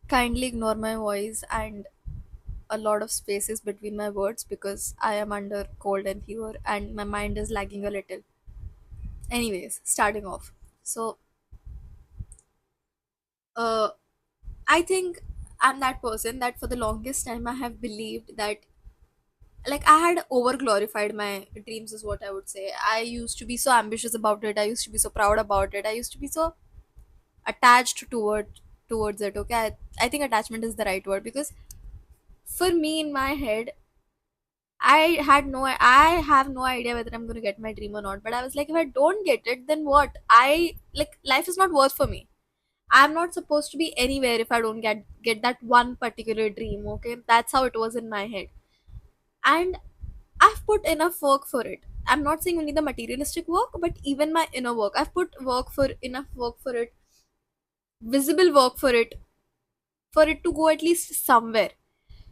Kindly ignore my voice and a lot of spaces between my words because I am under cold and fever and my mind is lagging a little. Anyways, starting off. So, uh, I think I'm that person that for the longest time I have believed that, like, I had over glorified my dreams, is what I would say. I used to be so ambitious about it. I used to be so proud about it. I used to be so attached towards it. Okay, I think attachment is the right word because for me in my head I have no idea whether I'm gonna get my dream or not. But I was like, if I don't get it, then what? Life is not worth for me. I'm not supposed to be anywhere if I don't get that one particular dream. Okay, that's how it was in my head, and I've put enough work for it. I'm not saying only the materialistic work, but even my inner work. I've put enough work for it, visible work for it to go at least somewhere.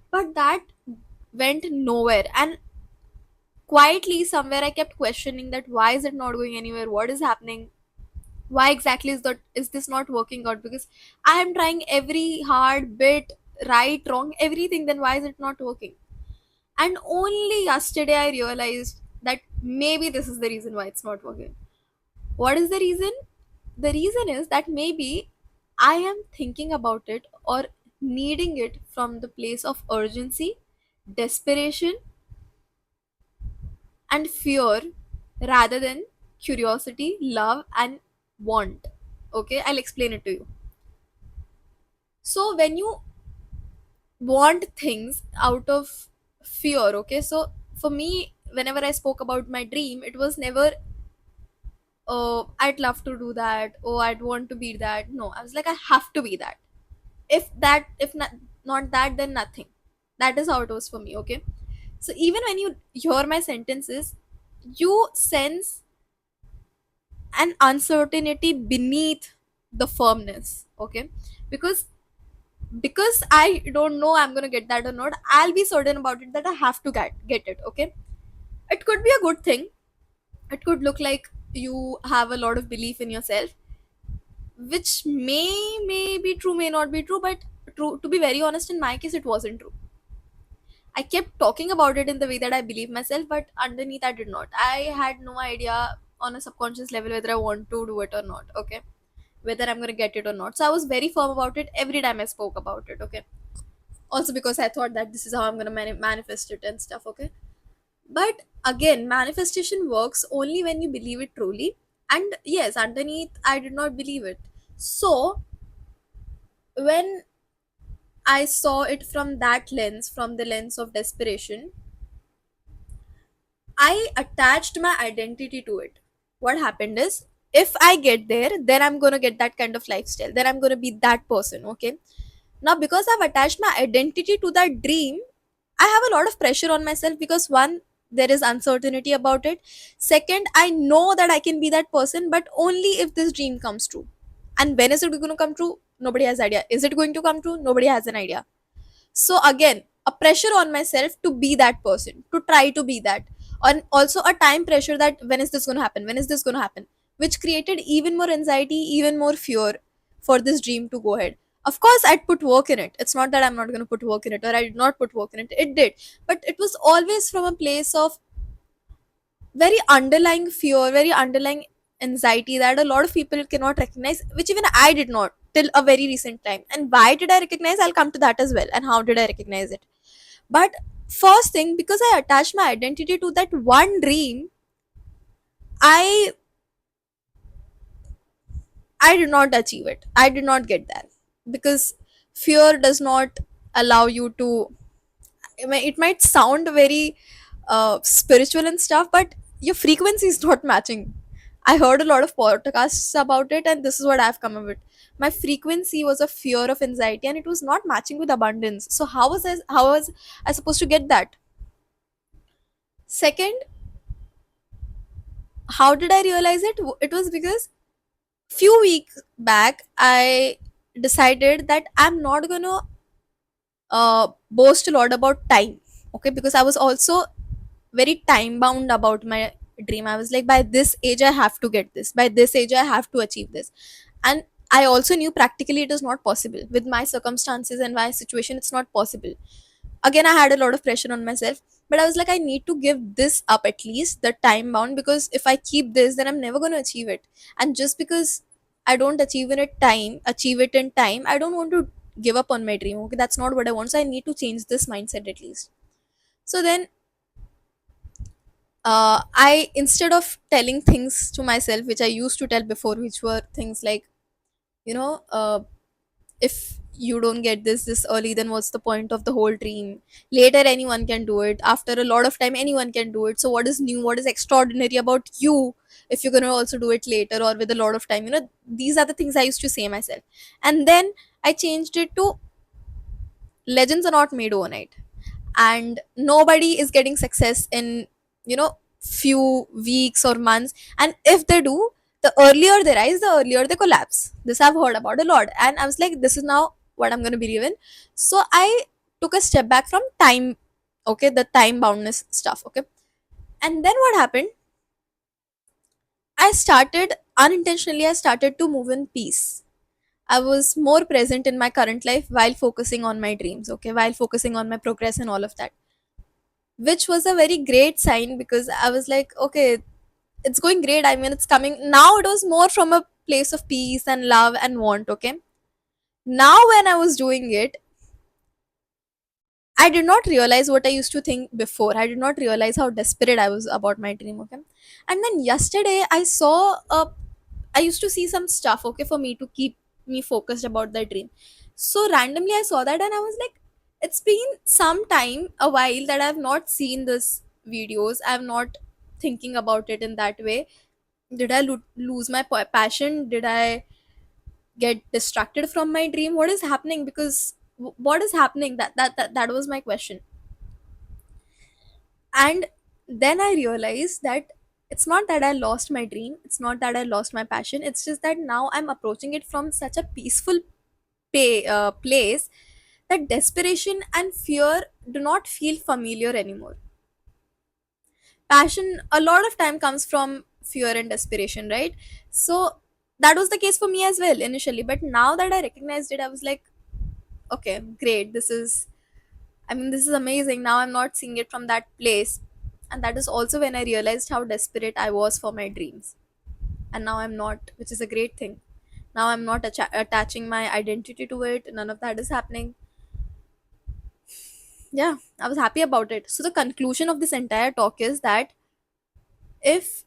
But that went nowhere, and quietly somewhere I kept questioning that why is it not going anywhere, what is happening, why exactly is this not working out, because I am trying every hard bit, right, wrong, everything, then why is it not working? And only yesterday I realized that maybe this is the reason why it's not working. What is the reason? The reason is that maybe I am thinking about it or needing it from the place of urgency, desperation, and fear rather than curiosity, love, and want. Okay, I'll explain it to you. So, when you want things out of fear, okay, so for me, whenever I spoke about my dream, it was never, oh, I'd love to do that, oh, I'd want to be that. No, I was like, I have to be that. If not that, then nothing. That is how it was for me, okay? So, even when you hear my sentences, you sense an uncertainty beneath the firmness, okay? Because because I don't know I'm gonna get that or not, I'll be certain about it that I have to get it, okay? It could be a good thing. It could look like you have a lot of belief in yourself, which may be true, may not be true, but true, to be very honest, in my case it wasn't true. I kept talking about it in the way that I believe myself, but underneath I did not. I had no idea on a subconscious level whether I want to do it or not, okay? Whether I'm going to get it or not. So I was very firm about it every time I spoke about it, okay? Also because I thought that this is how I'm going to manifest it and stuff, okay? But again, manifestation works only when you believe it truly. And yes, underneath, I did not believe it. So when I saw it from that lens, from the lens of desperation, I attached my identity to it. What happened is, if I get there, then I'm going to get that kind of lifestyle. Then I'm going to be that person, okay? Now, because I've attached my identity to that dream, I have a lot of pressure on myself because one, there is uncertainty about it. Second, I know that I can be that person, but only if this dream comes true. And when is it going to come true? Nobody has idea. Is it going to come true? Nobody has an idea. So again, a pressure on myself to be that person, to try to be that. And also a time pressure that when is this going to happen? When is this going to happen? Which created even more anxiety, even more fear for this dream to go ahead. Of course, I'd put work in it. It's not that I'm not going to put work in it or I did not put work in it. It did. But it was always from a place of very underlying fear, very underlying anxiety that a lot of people cannot recognize, which even I did not till a very recent time. And why did I recognize? I'll come to that as well. And how did I recognize it? But first thing, because I attached my identity to that one dream, I I did not achieve it. I did not get that because fear does not allow you to. It might sound very spiritual and stuff, but your frequency is not matching. I heard a lot of podcasts about it, and this is what I've come up with. My frequency was a fear of anxiety, and it was not matching with abundance. So how was I supposed to get that? Second, how did I realize it? It was because few weeks back I decided that I'm not gonna boast a lot about time. Okay, because I was also very time bound about my dream. I was like, by this age I have to get this, by this age I have to achieve this. And I also knew practically it is not possible with my circumstances and my situation. It's not possible. Again, I had a lot of pressure on myself, but I was like, I need to give this up, at least the time bound, because if I keep this, then I'm never going to achieve it. And just because I don't achieve it in time, I don't want to give up on my dream. Okay, that's not what I want. So I need to change this mindset at least. So then, I, instead of telling things to myself which I used to tell before, which were things like, you know, if you don't get this early, then what's the point of the whole dream? Later anyone can do it, after a lot of time anyone can do it, so what is new, what is extraordinary about you if you're going to also do it later or with a lot of time? These are the things I used to say myself. And then I changed it to, legends are not made overnight, and nobody is getting success in, few weeks or months. And if they do, the earlier they rise, the earlier they collapse. This I've heard about a lot, and I was like, this is now what I'm going to believe in. So I took a step back from time. Okay, the time boundness stuff. Okay, and then what happened, I started to move in peace. I was more present in my current life while focusing on my dreams, okay, while focusing on my progress and all of that, which was a very great sign, because I was like, okay, it's going great. I mean, it's coming. Now it was more from a place of peace and love and want, okay? Now, when I was doing it, I did not realize what I used to think before. I did not realize how desperate I was about my dream, okay? And then yesterday, I used to see some stuff, okay, for me to keep me focused about the dream. So randomly, I saw that and I was like, it's been some time, a while, that I've not seen this videos. I'm not thinking about it in that way. Did I lose my passion? Did I get distracted from my dream? What is happening? Because what is happening? That was my question. And then I realized that it's not that I lost my dream, it's not that I lost my passion, it's just that now I'm approaching it from such a peaceful place, that desperation and fear do not feel familiar anymore. Passion a lot of time comes from fear and desperation, right? So that was the case for me as well initially, but now that I recognized it, I was like, okay, great, this is amazing. Now I'm not seeing it from that place. And that is also when I realized how desperate I was for my dreams. And now I'm not, which is a great thing. Now I'm not attaching my identity to it. None of that is happening. Yeah, I was happy about it. So the conclusion of this entire talk is that if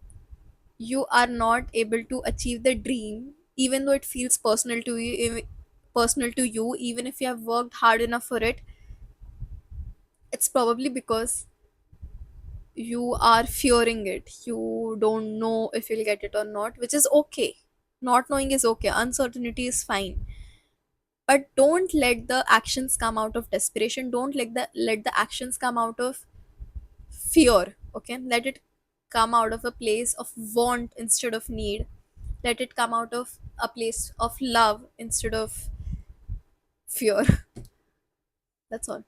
you are not able to achieve the dream, even though it feels personal to you, even if you have worked hard enough for it, it's probably because you are fearing it. You don't know if you'll get it or not, which is okay. Not knowing is okay. Uncertainty is fine. But don't let the actions come out of desperation. Don't let the actions come out of fear. Okay? Let it come out of a place of want instead of need. Let it come out of a place of love instead of fear. That's all.